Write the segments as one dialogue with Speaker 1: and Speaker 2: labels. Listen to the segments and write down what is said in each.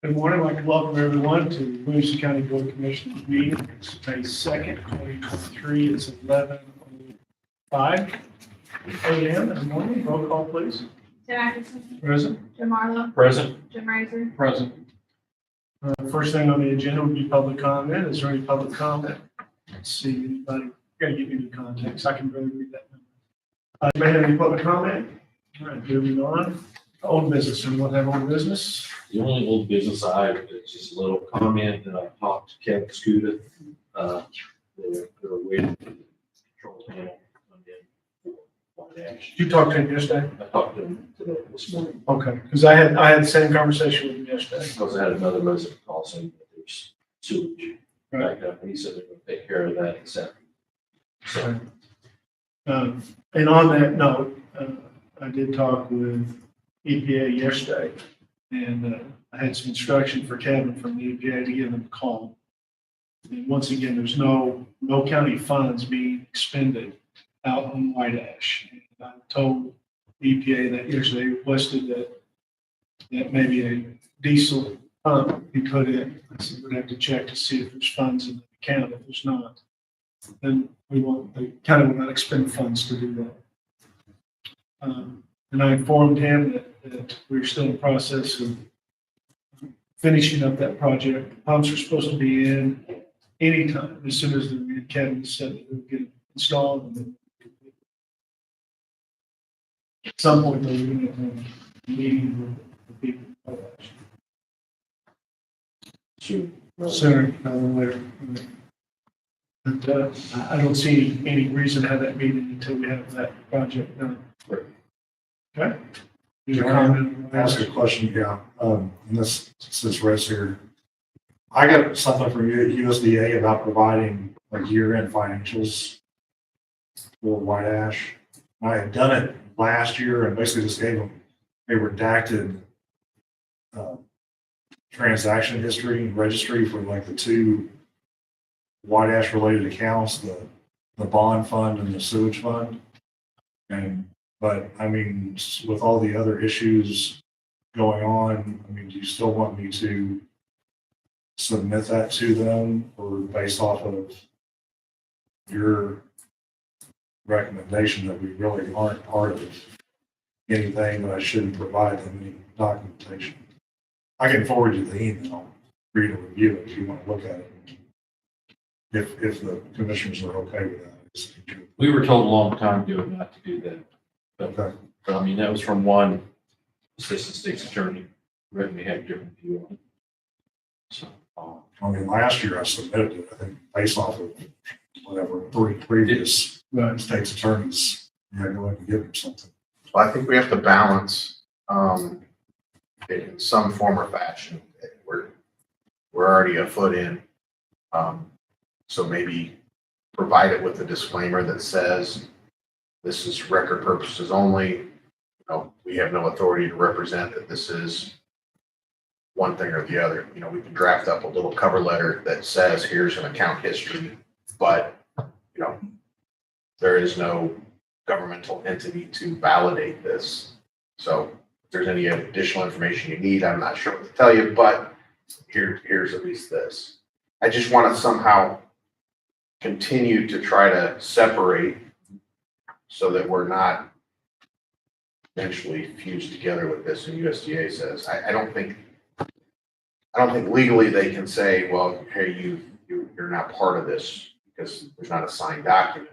Speaker 1: Good morning. I'd like to welcome everyone to Williamson County Board of Commissioners meeting. It's May 2nd, 2023. It's 11:05 a.m. in the morning. Roll call, please.
Speaker 2: Tim Atkinson.
Speaker 1: Present.
Speaker 2: Jim Marlowe.
Speaker 3: Present.
Speaker 2: Jim Razor.
Speaker 1: Present. First thing on the agenda would be public comment. Is there any public comment? Let's see anybody. Got to give me the context. I can barely read that. Anybody have any public comment? All right, moving on. Old business. Anyone have old business?
Speaker 3: The only old business I have is just a little comment that I talked to Kevin Scuda. They're waiting for the control panel to come in for White Ash.
Speaker 1: You talked to him yesterday?
Speaker 3: I talked to him today this morning
Speaker 1: Okay, because I had the same conversation with him yesterday.
Speaker 3: because I had another resident call saying that there's sewage
Speaker 1: Right.
Speaker 3: back up, and he said they're going to take care of that this afternoon. So
Speaker 1: And on that note, I did talk with EPA yesterday, and I had some instruction for Kevin from the EPA to give them a call. And once again, there's no county funds being expended out on white ash. And I told EPA that yesterday, requested that maybe a diesel pump be put in. I said we'd have to check to see if there's funds in the account. If there's not, then the county will not expend funds to do that. And I informed him that we're still in the process of finishing up that project. The pumps are supposed to be in anytime, as soon as the Kevin said that we'll get it installed. And then at some point, though, we're going to have a meeting with the people. Sooner rather than later. But I don't see any reason to have that meeting until we have that project done. Okay? Any comment?
Speaker 4: Ask a question, yeah. And this right here. I got something from USDA about providing like year-end financials for white ash. I had done it last year and basically just gave them a redacted transaction history and registry for like the two white ash related accounts, the bond fund and the sewage fund. But I mean, with all the other issues going on, I mean, do you still want me to submit that to them, or based off of your recommendation that we really aren't part of anything, that I shouldn't provide them any documentation? I can forward you the email for you to review it if you want to look at it. If the commissioners are okay with that.
Speaker 3: we were told a long time ago not to do that.
Speaker 4: Okay.
Speaker 3: But I mean, that was from one assistant state's attorney. We had a different view on it. So,
Speaker 4: I mean, last year I submitted it, I think, based off of whatever, 3 previous state's attorneys. Yeah, go ahead and give them something.
Speaker 5: Well, I think we have to balance in some form or fashion. We're already a foot in, so maybe provide it with a disclaimer that says this is record purposes only. You know, we have no authority to represent that this is one thing or the other. You know, we can draft up a little cover letter that says here's an account history, but you know, there is no governmental entity to validate this. So if there's any additional information you need, I'm not sure what to tell you, but here's at least this. I just want to somehow continue to try to separate so that we're not eventually fused together with this. And USDA says, I don't think legally they can say, well, hey, you're not part of this because there's not a signed document.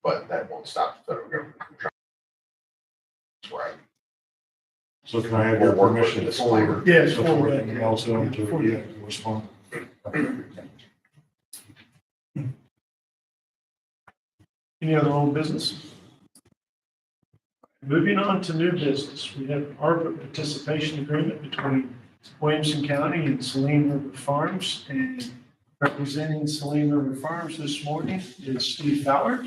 Speaker 5: But that won't stop the federal government from trying. That's where
Speaker 4: So can I have your
Speaker 5: We'll work with
Speaker 4: permission
Speaker 5: the
Speaker 4: to forward?
Speaker 1: Yes,
Speaker 4: to
Speaker 1: forward
Speaker 4: forward
Speaker 1: that.
Speaker 4: the email to them to respond?
Speaker 1: Any other old business? Moving on to new business, we have ARPA participation agreement between Williamson County and Saline River Farms, and representing Saline River Farms this morning is Steve Fowler.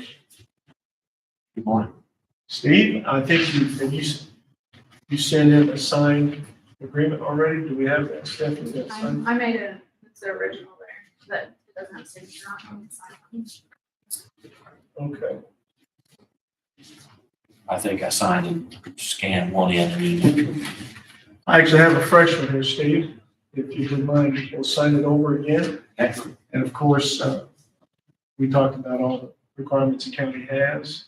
Speaker 3: good morning.
Speaker 1: Steve, I think you sent in a signed agreement already. Do we have that, Stephanie? That signed?
Speaker 2: I made it's the original there, that it doesn't have signature on it.
Speaker 1: Okay.
Speaker 6: I think I signed and scanned one in and emailed.
Speaker 1: I actually have a fresh one here, Steve. if you don't mind, we'll sign it over again.
Speaker 6: Excellent.
Speaker 1: And of course, we talked about all the requirements the county has.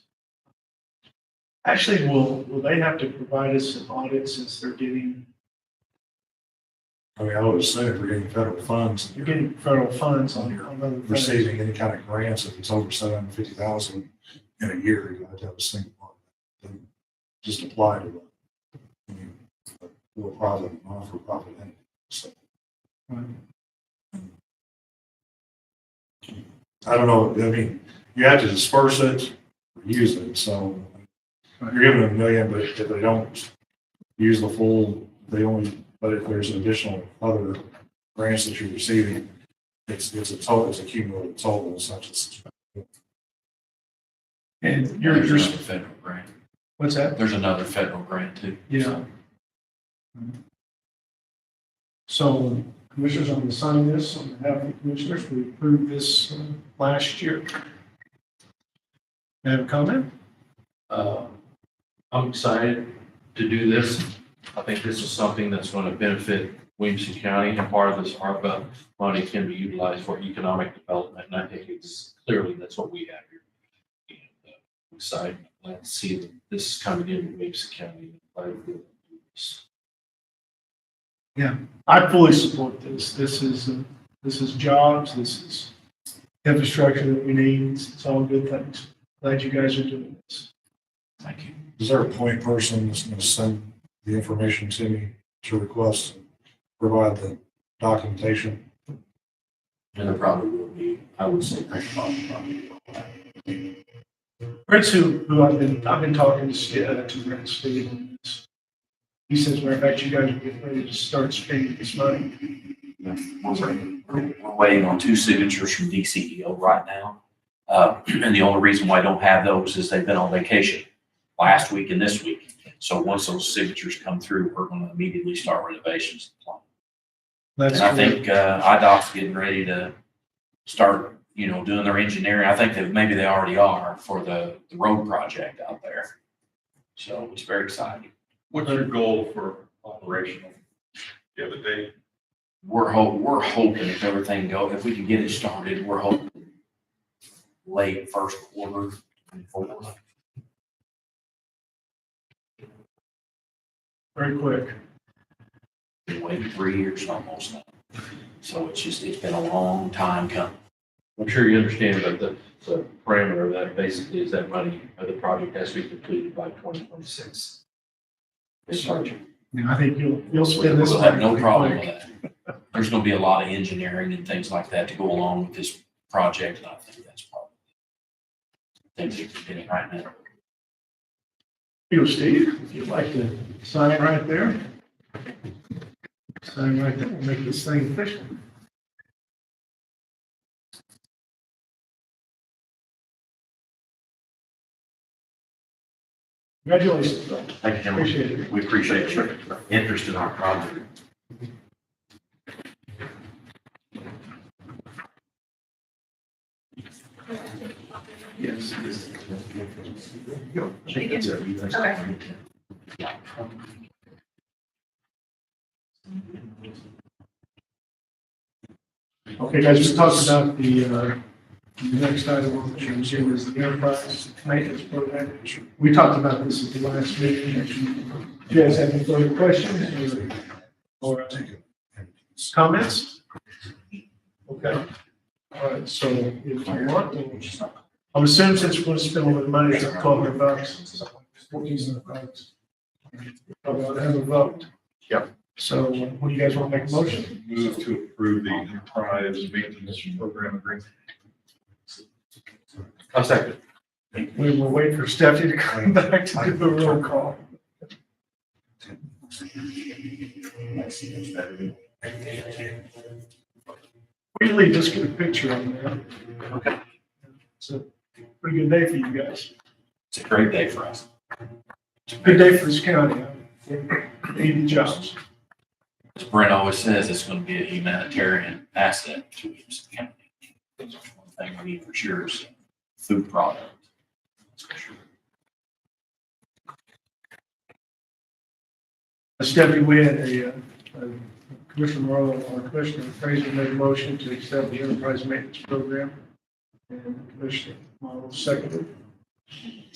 Speaker 1: Actually, will they have to provide us an audit since they're getting,
Speaker 4: I mean, I would assume if we're getting federal funds,
Speaker 1: you're getting federal funds on other things?
Speaker 4: receiving any kind of grants, if it's over 750,000 in a year, you have to have a single one. Doesn't just apply to, I mean, a for-profit, non-for-profit entity. So,
Speaker 1: Right.
Speaker 4: I don't know, I mean, you have to disperse it, or use it, so you're giving them $1 million, but if they don't use the full, they only, but if there's additional other grants that you're receiving, it's a total, it's a cumulative total, it's not just.
Speaker 1: And
Speaker 6: There's
Speaker 1: you're,
Speaker 6: another federal grant.
Speaker 1: what's that?
Speaker 6: There's another federal grant too.
Speaker 1: Yeah. So commissioners, I'm going to sign this on behalf of the commissioners. We approved this last year. May I have a comment?
Speaker 3: I'm excited to do this. I think this is something that's going to benefit Williamson County, and part of this ARPA money can be utilized for economic development, and I think it's clearly that's what we have here. And I'm excited, glad to see that this is coming into Williamson County. Glad to do this.
Speaker 1: I fully support this. This is jobs. This is infrastructure that we need. It's all good things. Glad you guys are doing this.
Speaker 6: Thank you.
Speaker 4: Is there a point person that's going to send the information to me to request, and provide the documentation?
Speaker 3: And there probably will be, I would say,
Speaker 1: Prince, who I've been talking to Brent Steve on this. He says, matter of fact, you guys are getting ready to start spending this money.
Speaker 7: We're waiting on 2 signatures from DCEO right now. And the only reason why I don't have those is they've been on vacation last week and this week. So once those signatures come through, we're going to immediately start renovations.
Speaker 1: That's
Speaker 7: And I
Speaker 1: great.
Speaker 7: think IDOT's getting ready to start, doing their engineering. I think that maybe they already are for the road project out there. So it's very exciting.
Speaker 8: What's your goal for operational? The other day,
Speaker 7: We're hoping if everything goes, if we can get it started, we're hoping late first quarter and forward.
Speaker 1: Very quick.
Speaker 7: Been waiting 3 years almost now. So it's been a long time coming.
Speaker 3: I'm sure you understand, but the parameter of that basically is that money, the project has to be completed by 2026.
Speaker 1: I think you'll spend this.
Speaker 7: We'll have
Speaker 1: money
Speaker 7: no
Speaker 1: pretty
Speaker 7: problem
Speaker 1: quick.
Speaker 7: with that. There's gonna be a lot of engineering and things like that to go along with this project, and I think that's probably things that we're getting right now.
Speaker 1: Here you go, Steve, if you'd like to sign right there. Sign right there, we'll make this thing official. Congratulations, Bill.
Speaker 7: Thank you, gentlemen.
Speaker 1: Appreciate it.
Speaker 7: We appreciate your interest in our project.
Speaker 1: Yes. Okay, guys, we talked about the next item on the agenda is the enterprise maintenance program. We talked about this at the last meeting. Do you guys have any further questions or comments? Okay. All right, so if you want, I'm assuming since we're going to spend a little bit of money, it's $1,200, $1,400. Probably ought to have a vote.
Speaker 5: Yep.
Speaker 1: So what do you guys want to make a motion?
Speaker 8: move to approve the enterprise maintenance program agreement.
Speaker 3: I'll second.
Speaker 1: We will wait for Stephanie to come back to do the roll call. We usually just get a picture on there.
Speaker 7: Okay.
Speaker 1: It's a pretty good day for you guys.
Speaker 7: It's a great day for us.
Speaker 1: It's a good day for this county. 80 jobs.
Speaker 7: As Brent always says, it's going to be a humanitarian asset to Williamson County. That's one thing we need for sure is food product. That's for sure.
Speaker 1: Stephanie, we had a Commissioner Morrow, or Commissioner Fraser made a motion to accept the enterprise maintenance program. And Commissioner Morrow seconded.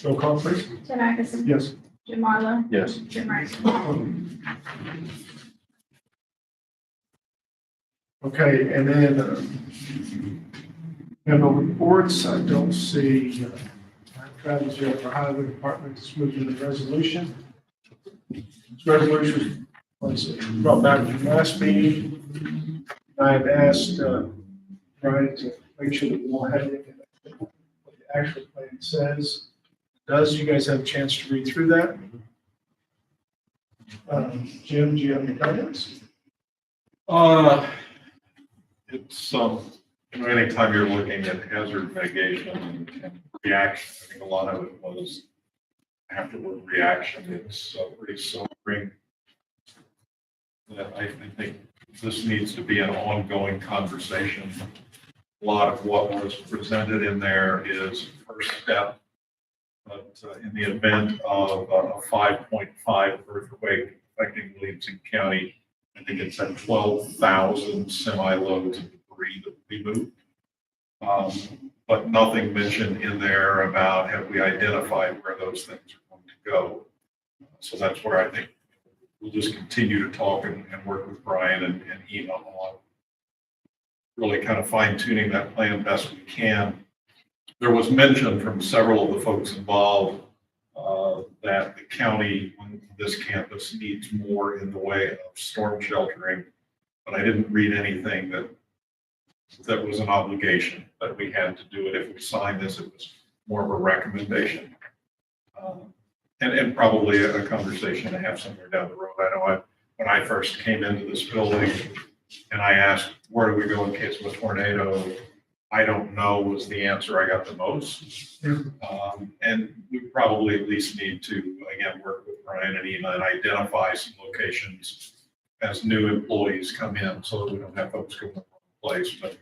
Speaker 1: Roll call, please.
Speaker 2: Ted Atkinson.
Speaker 1: Yes.
Speaker 2: Jim Marlowe.
Speaker 3: Yes.
Speaker 2: Jim Rice.
Speaker 1: Okay, and then, general reports, I don't see, Travis here for Highway Department to move to the resolution. This resolution was brought back from last meeting. I had asked, Brian to make sure that we all have it, what the actual plan says. Does, you guys have a chance to read through that? Jim, do you have any comments?
Speaker 8: It's, anytime you're looking at hazard mitigation and reaction, I think a lot of it was afterward reaction. It's pretty sobering. That I think this needs to be an ongoing conversation. A lot of what was presented in there is first step. But in the event of a 5.5 earthquake affecting Williamson County, I think it's at 12,000 semi-loads of debris that will be moved. But nothing mentioned in there about have we identified where those things are going to go. So that's where I think we'll just continue to talk and work with Brian and Ema on really kind of fine tuning that plan best we can. There was mention from several of the folks involved that the county, on this campus, needs more in the way of storm sheltering, but I didn't read anything that was an obligation that we had to do it. If we signed this, it was more of a recommendation. And probably a conversation to have somewhere down the road. I know when I first came into this building and I asked, where do we go in case of a tornado? I don't know was the answer I got the most. And we probably at least need to, again, work with Brian and Ema and identify some locations as new employees come in so that we don't have folks go in the wrong place. But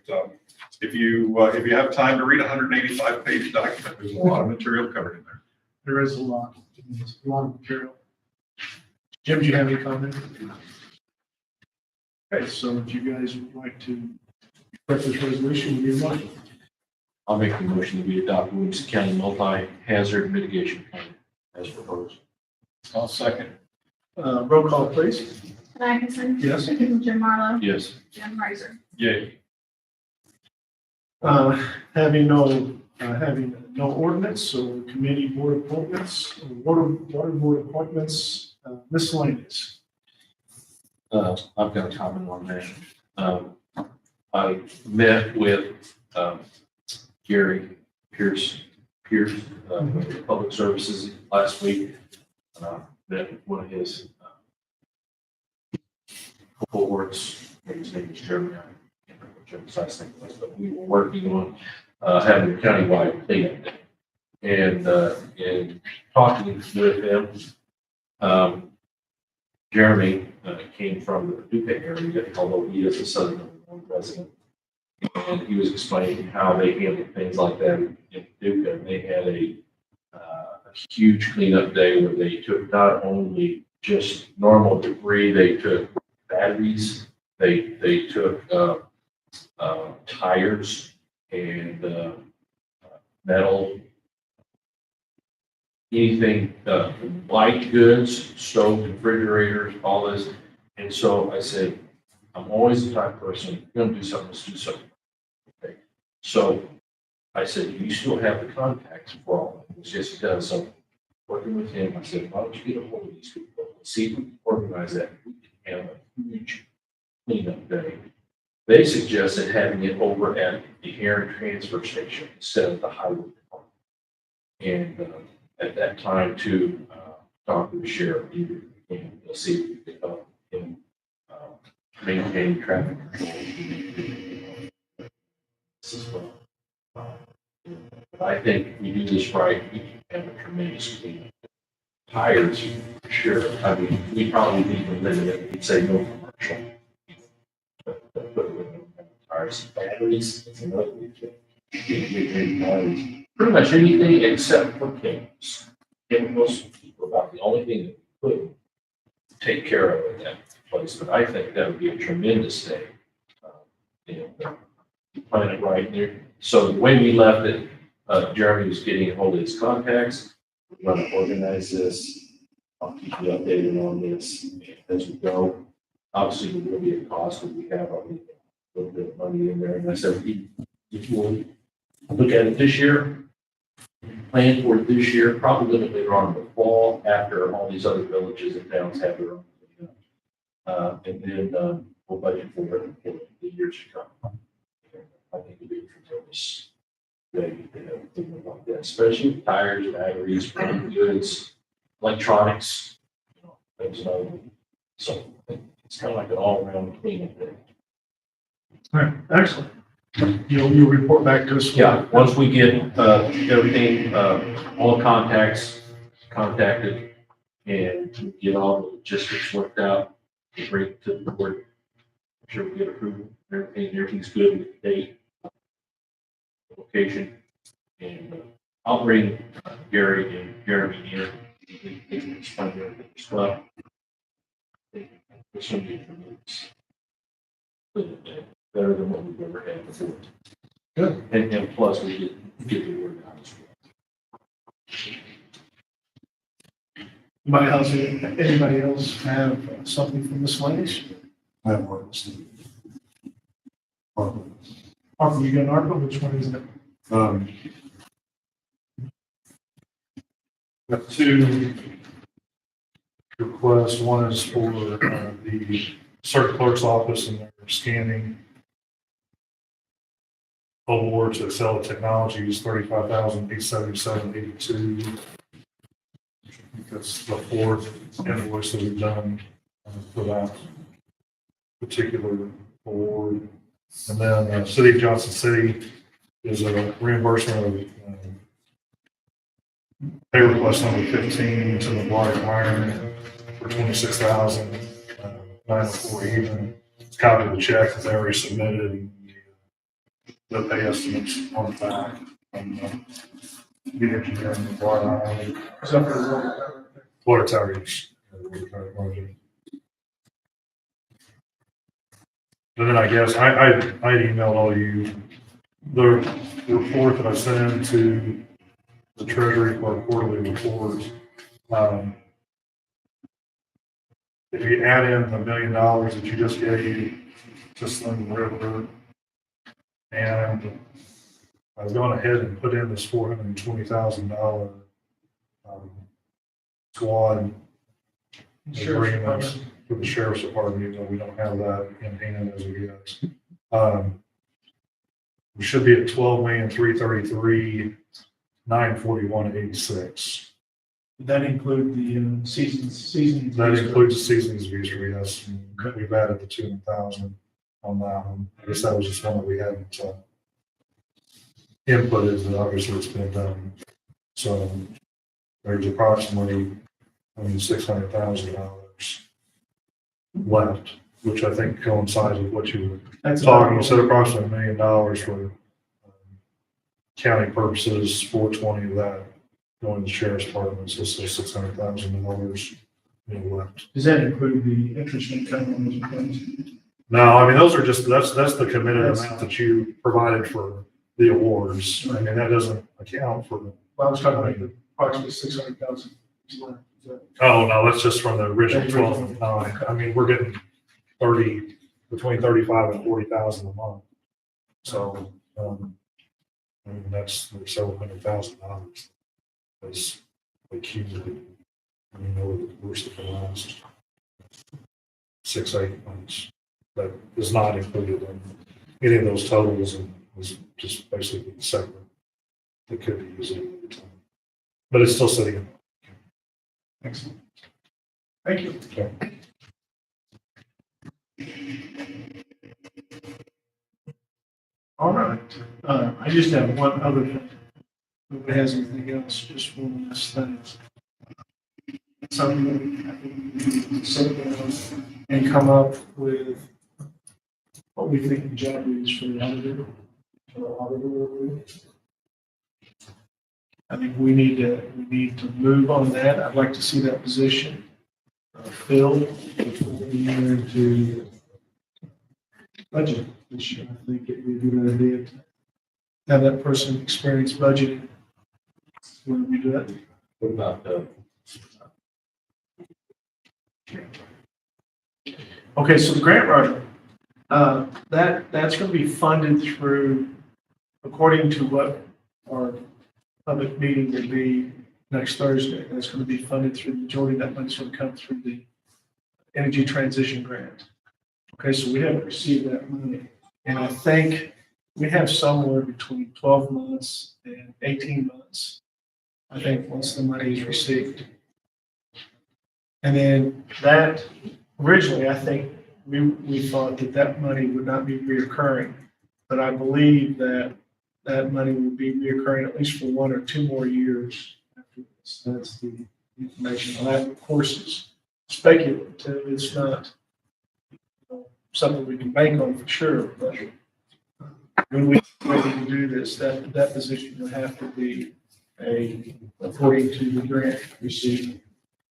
Speaker 8: if you have time to read a 185-page document, there's a lot of material covered in there.
Speaker 1: There is a lot. It's a lot of material. Jim, do you have any comments? Okay, so if you guys would like to correct this resolution, we need a motion.
Speaker 3: I'll make the motion that we adopt Williamson County multi-hazard mitigation plan as proposed.
Speaker 8: I'll second.
Speaker 1: Roll call, please.
Speaker 2: Ted Atkinson.
Speaker 1: Yes.
Speaker 2: Jim Marlowe.
Speaker 3: Yes.
Speaker 2: Jim Rice.
Speaker 8: Yay.
Speaker 1: Having no ordinance or committee board appointments, water board appointments, miscellaneous.
Speaker 3: I've got a comment on that. I met with Gary Pierce, Public Services last week. Met with one of his cohorts, his name is Jeremy. I can't remember what Jeremy's last name was, but we were working on having a countywide cleanup day. And in talking with him, Jeremy came from the Paducah area, although he is a Southern Illinois resident. And he was explaining how they handled things like that in Paducah. And they had a huge cleanup day where they took not only just normal debris, they took batteries, they took tires and metal, anything, light goods, stoves, refrigerators, all this. And so I said, I'm always the type of person, if you're gonna do something, let's do something. Okay. So I said, do you still have the contacts for all of this? Yes, he does. So working with him, I said, why don't you get a hold of these people? See if we can organize that. We can have a huge cleanup day. They suggested having it over at the Heron Transfer Station instead of the highway department. And at that time to talk to the sheriff and see if we could help him maintain traffic control. As well. I think if we do this right, we can have a tremendous cleanup. Tires, for sure. I mean, we probably need to limit it. We'd say no commercial. Tires, batteries, it's another thing. Pretty much anything except for chemicals. Chemicals are about the only thing that could take care of it. place, but I think that would be a tremendous thing. And plan it right there. So the way we left it, Jeremy was getting a hold of his contacts. We're going to organize this. I'll keep you updated on this as we go. Obviously, there will be a cost, but we have a little bit of money in there. And I said, if we'll look at it this year, plan for it this year, probably a little bit later on in the fall, after all these other villages and towns have their own. And then we'll budget for it for the years to come. I think it'd be a tremendous way to have things like that, especially with tires, batteries, printing goods, electronics, things like that. So it's kind of like an all-around cleanup day.
Speaker 1: All right, excellent. You'll report back to us.
Speaker 3: Yeah, once we get everything, all the contacts contacted and get all the logistics worked out, we'll bring it to the board. Make sure we get approval, everything's good with the date, location, and I'll bring Gary and Jeremy in. They can explain everything as well. This will be tremendous. Better than what we've ever had before.
Speaker 1: Good.
Speaker 3: And plus, we get the word out as well.
Speaker 1: Anybody else have something from miscellaneous?
Speaker 4: I have one.
Speaker 1: ARPA, you got an ARPA, which one is it?
Speaker 4: Got two requests. One is for the circuit clerk's office, and they're scanning award to Excel Technologies, $35,877.82. That's the fourth invoice that we've done for that particular award. And then City of Johnson City is a reimbursement of pay request number 15 to the Black Iron for $26,904 even. It's a copy of the check that they already submitted, and the pay estimates on the back. And the engineer and the Black Iron. Water tower use. And then I guess I emailed all you the report that I sent into the Treasury for our quarterly report. If you add in the $1 million that you just gave to Slim River, and I've gone ahead and put in this $420,000 squad agreement for the sheriff's department, even though we don't have that in hand as of yet. We should be at $12,333,941.86.
Speaker 1: Did that include the seasons?
Speaker 4: That includes the season's visa, yes. We've added the 200,000 on that one. I guess that was just one that we hadn't inputted, but obviously it's been done. So there's approximately $600,000 left, which I think coincides with what you were talking. You said approximately $1 million for county purposes, 420 of that going to the sheriff's department, so $600,000 left.
Speaker 1: Does that include the interest income on those funds?
Speaker 4: No, I mean, those are just, that's the committed amount that you provided for the awards. I mean, that doesn't account for.
Speaker 1: Well, I was talking about the approximately 600,000.
Speaker 4: Oh, no, that's just from the original 12.9. I mean, we're getting between 35 and 40,000 a month. So, I mean, that's several $100,000 that's accumulated. I mean, over the course of the last 6-8 months. That is not included in any of those totals, and was just basically the segment that could be used at the time. But it's still sitting in.
Speaker 1: Excellent. Thank you.
Speaker 4: Okay.
Speaker 1: All right. I just have one other thing. Nobody has anything else, just one last thing. Something that I think we need to sit down and come up with what we think the job is for the auditor. I think we need to move on that. I'd like to see that position filled before we enter into budget this year. I think it would be a good idea to have that person experience budgeting when we do that.
Speaker 3: What about the
Speaker 1: Okay, so the grant writer, that's going to be funded through, according to what our public meeting will be next Thursday, that's going to be funded through, the majority of that money's going to come through the energy transition grant. Okay, so we haven't received that money. And I think we have somewhere between 12 months and 18 months, I think, once the money is received. And then that, originally, I think we thought that that money would not be reoccurring, but I believe that that money will be reoccurring at least for 1 or 2 more years after this. That's the information. That, of course, is speculative. It's not something we can bank on for sure, but when we're ready to do this, that position will have to be according to the grant received,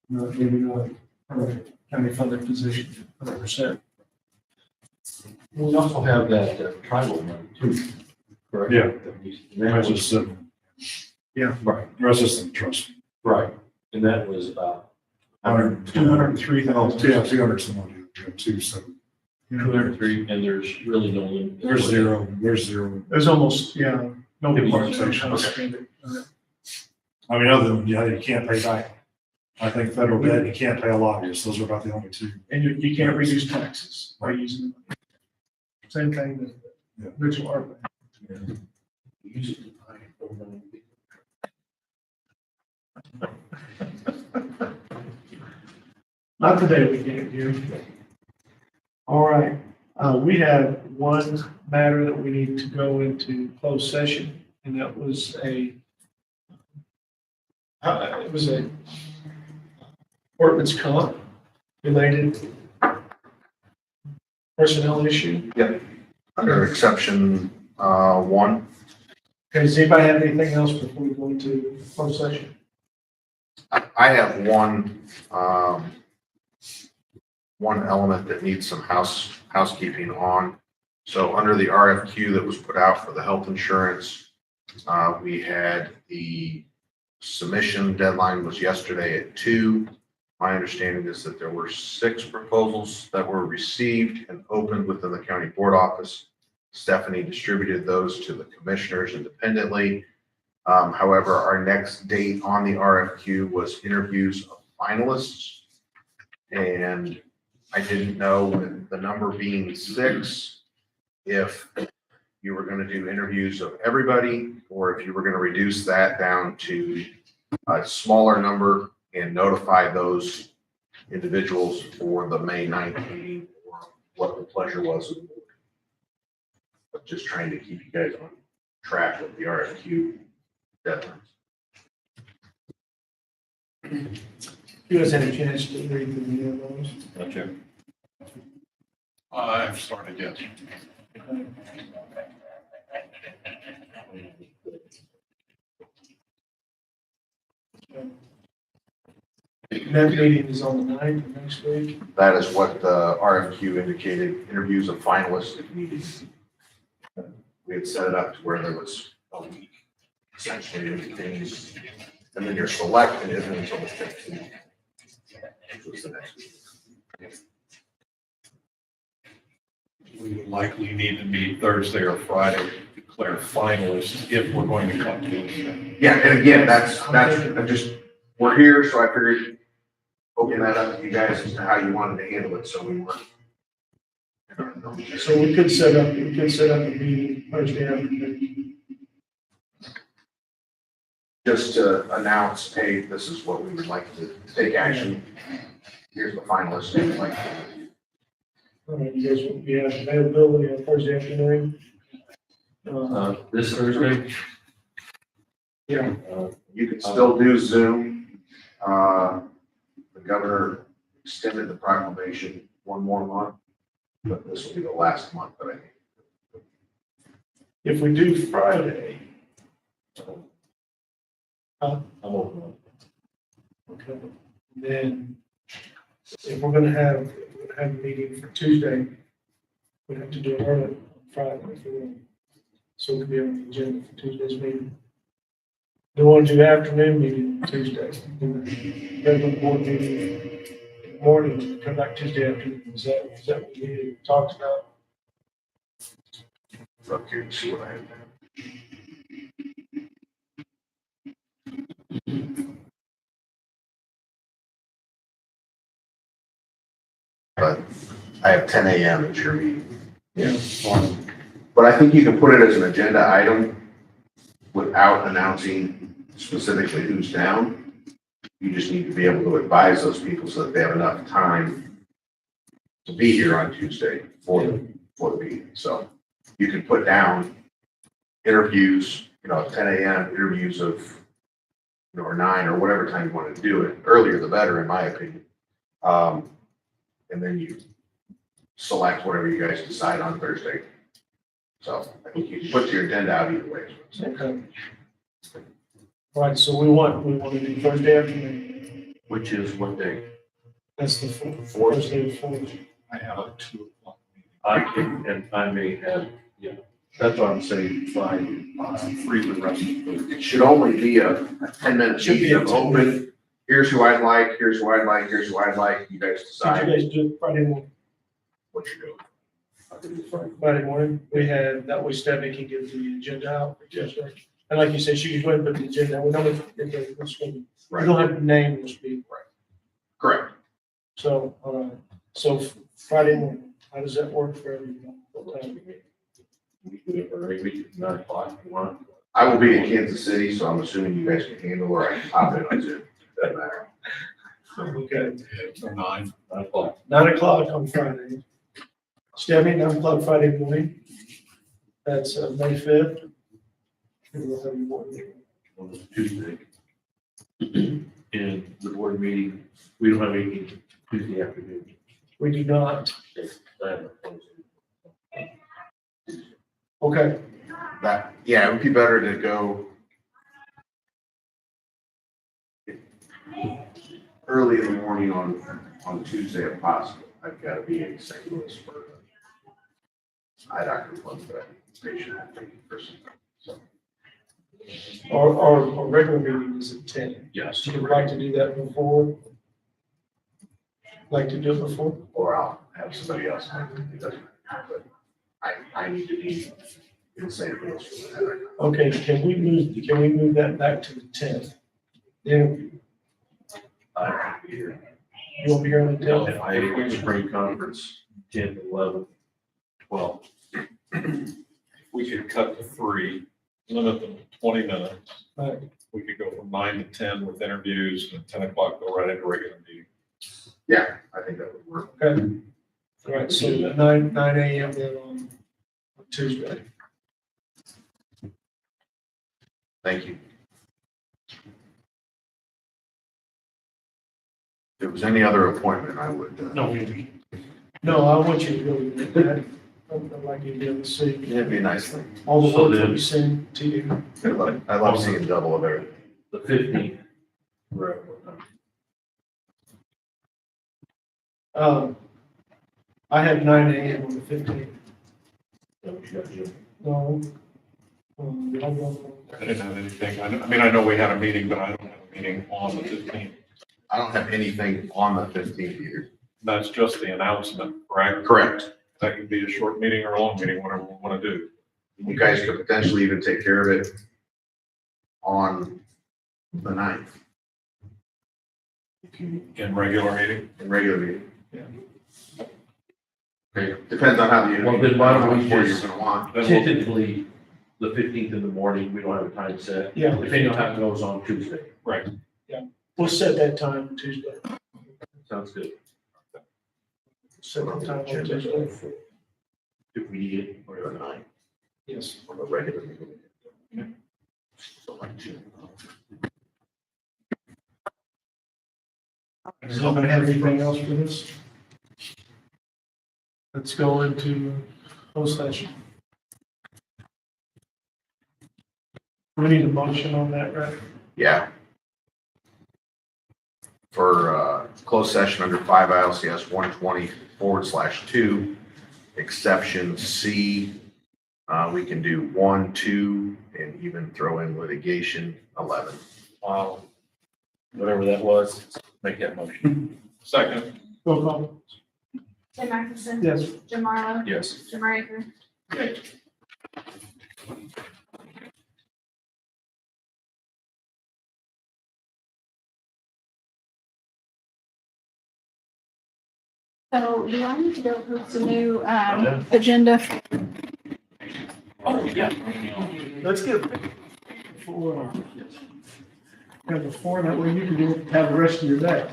Speaker 1: maybe not a county funded position, 100%.
Speaker 3: We also have that tribal money too. Correct?
Speaker 4: Yeah.
Speaker 3: That
Speaker 4: Rest
Speaker 3: was,
Speaker 4: is civil.
Speaker 3: right,
Speaker 4: Rest is the trust.
Speaker 3: right. And that was about
Speaker 1: 203,000.
Speaker 4: Yeah, 200 somebody, yeah, 270.
Speaker 3: 203, and there's really no limit.
Speaker 4: There's zero.
Speaker 1: There's almost, yeah, no
Speaker 4: Implementation. I mean, other than, you can't pay back. I think federal debt, you can't pay a lobbyist. Those are about the only two.
Speaker 1: And you can't reduce taxes by using it. Same thing that
Speaker 4: Yeah.
Speaker 1: original ARPA.
Speaker 3: Use it to buy it.
Speaker 1: Not today, we can't do. All right, we have one matter that we need to go into closed session, and that was it was a workman's comp related personnel issue.
Speaker 5: Under exception, 1.
Speaker 1: Okay, does anybody have anything else before we go into closed session?
Speaker 5: I have one element that needs some housekeeping on. So under the RFQ that was put out for the health insurance, we had the submission deadline was yesterday at 2. My understanding is that there were 6 proposals that were received and opened within the county board office. Stephanie distributed those to the commissioners independently. However, our next date on the RFQ was interviews of finalists. And I didn't know, with the number being 6, if you were going to do interviews of everybody, or if you were going to reduce that down to a smaller number and notify those individuals for the May 9th meeting, or what the pleasure was. But just trying to keep you guys on track with the RFQ deadlines.
Speaker 1: You guys had a chance to read the memos?
Speaker 3: Gotcha.
Speaker 8: I've started, yes.
Speaker 1: That meeting is on the 9th of next week.
Speaker 5: That is what the RFQ indicated, interviews of finalists if needed. We had set it up to where there was a week, essentially, in between. And then your selection isn't until the 15th. Which was the next week.
Speaker 8: We would likely need to meet Thursday or Friday to declare finalists if we're going to come to it.
Speaker 5: Yeah, and again, we're here, so I figured open that up to you guys as to how you wanted to handle it, so we weren't.
Speaker 1: So we could set up a meeting Thursday afternoon.
Speaker 5: Just to announce, hey, this is what we would like to take action. Here's the finalists. We'd like to-
Speaker 1: All right, you guys will be availability on Thursday afternoon?
Speaker 3: This Thursday,
Speaker 1: Yeah,
Speaker 5: You can still do Zoom. The governor extended the proclamation 1 more month, but this will be the last month that I think.
Speaker 1: if we do Friday,
Speaker 3: I'm open.
Speaker 1: okay, then if we're gonna have a meeting for Tuesday, we have to do it early on Friday, if we're gonna- so we can be on the agenda for Tuesday's meeting. We want to do afternoon meeting on Tuesday, do the regular board meeting in the morning, come back Tuesday afternoon. Is that what we talked about?
Speaker 5: Look here and see what I have there. But I have 10 a.m. at your meeting.
Speaker 1: Yeah.
Speaker 5: But I think you can put it as an agenda item without announcing specifically who's down. You just need to be able to advise those people so that they have enough time to be here on Tuesday for the meeting. So you can put down interviews, 10 a.m. interviews of, or 9 or whatever time you want to do it. Earlier the better, in my opinion. And then you select whatever you guys decide on Thursday. So I think you can put your agenda out either way.
Speaker 1: Okay. All right, so we want to do Thursday afternoon.
Speaker 3: Which is what day?
Speaker 1: That's the fourth, Thursday the fourth.
Speaker 8: I have a 2 o'clock meeting.
Speaker 3: I can, and I may have, that's what I'm saying, Friday, free the rest of the week.
Speaker 5: It should only be a 10-minute
Speaker 1: Should be
Speaker 5: meeting
Speaker 1: a
Speaker 5: of
Speaker 1: 10-minute.
Speaker 5: open. Here's who I'd like, here's who I'd like, here's who I'd like. You guys
Speaker 1: Did
Speaker 5: decide
Speaker 1: you guys do it Friday morning?
Speaker 5: what you're doing.
Speaker 1: Friday morning, we had, that way Stephanie can get the agenda out for Tuesday. And like you said, she could go ahead and put the agenda, we know it's going to be, we don't have to name this meeting.
Speaker 5: Correct.
Speaker 1: So, so Friday morning, how does that work for everyone? What time?
Speaker 3: We do it early, we do 9 o'clock if you want.
Speaker 5: I will be in Kansas City, so I'm assuming you guys can handle, or I can pop in on Zoom. Doesn't matter.
Speaker 1: Okay,
Speaker 8: So 9.
Speaker 3: 9 o'clock.
Speaker 1: 9 o'clock on Friday. Stephanie, 9 o'clock Friday morning. That's May 5th. And we'll have a board meeting.
Speaker 3: On Tuesday. And the board meeting, we don't have any Tuesday afternoon.
Speaker 1: We do not.
Speaker 3: I have a closing.
Speaker 1: Okay,
Speaker 5: Yeah, it would be better to go early in the morning on Tuesday if possible. I've got to be in St. Louis for eye doctor appointment, but I'm patient for some time. So
Speaker 1: our regular meeting is at 10.
Speaker 3: Yes.
Speaker 1: So you'd like to do that before? Like to do it before?
Speaker 5: or I'll have somebody else. It doesn't matter, but I need to be in St. Louis for that.
Speaker 1: Okay, can we move that back to the 10th? Then
Speaker 3: I won't be here.
Speaker 1: you won't be here on the 10th?
Speaker 3: I spring conference, 10, 11, 12.
Speaker 8: We could cut to 3, limit them to 20 minutes.
Speaker 1: Right.
Speaker 8: We could go from 9 to 10 with interviews, and 10 o'clock go right into regular meeting.
Speaker 5: Yeah, I think that would work.
Speaker 1: Okay. All right, so at 9 a.m. then on Tuesday.
Speaker 5: Thank you. If there was any other appointment, I would.
Speaker 3: No,
Speaker 1: No, I want you to go with that. I'd like you to be able to see
Speaker 5: It'd be a nice thing.
Speaker 1: all the
Speaker 3: So
Speaker 1: work that
Speaker 3: then-
Speaker 1: we send to you.
Speaker 5: I love seeing double of everything.
Speaker 3: the 15th. Right.
Speaker 1: I have 9 a.m. on the 15th. No. I don't
Speaker 8: I didn't have anything. I know we had a meeting, but I don't have a meeting on the 15th.
Speaker 5: I don't have anything on the 15th either.
Speaker 8: That's just the announcement, correct?
Speaker 5: Correct.
Speaker 8: That can be a short meeting or a long meeting, whatever we want to do.
Speaker 5: You guys could potentially even take care of it on the 9th
Speaker 8: In regular meeting?
Speaker 5: in regular meeting.
Speaker 8: Yeah.
Speaker 5: Okay, depends on how the.
Speaker 3: Well, then why don't we
Speaker 5: what
Speaker 3: just-
Speaker 5: you're gonna want.
Speaker 8: Then we'll-
Speaker 3: Typically, the 15th in the morning, we don't have a time set.
Speaker 1: Yeah.
Speaker 3: Depending on how it goes on Tuesday.
Speaker 8: Right.
Speaker 1: We'll set that time Tuesday.
Speaker 3: Sounds good.
Speaker 1: Set that time on Tuesday.
Speaker 3: If we need it,
Speaker 5: Or the 9th
Speaker 1: Yes.
Speaker 5: on the regular meeting. So like June.
Speaker 1: Does anybody have anything else for this? Let's go into closed session. We need a motion on that, right?
Speaker 5: Yeah. For closed session under 5 ILCS 120/2, exception C. We can do 1, 2, and even throw in litigation 11.
Speaker 3: Whatever that was, make that motion.
Speaker 8: Second.
Speaker 1: Roll call.
Speaker 2: Tim Atkinson.
Speaker 1: Yes.
Speaker 2: Jim Marlowe.
Speaker 3: Yes.
Speaker 2: Jim Raker. So do I need to go post a new, agenda?
Speaker 7: Oh, yeah.
Speaker 1: Let's get before, have before, that way you can have the rest of your day.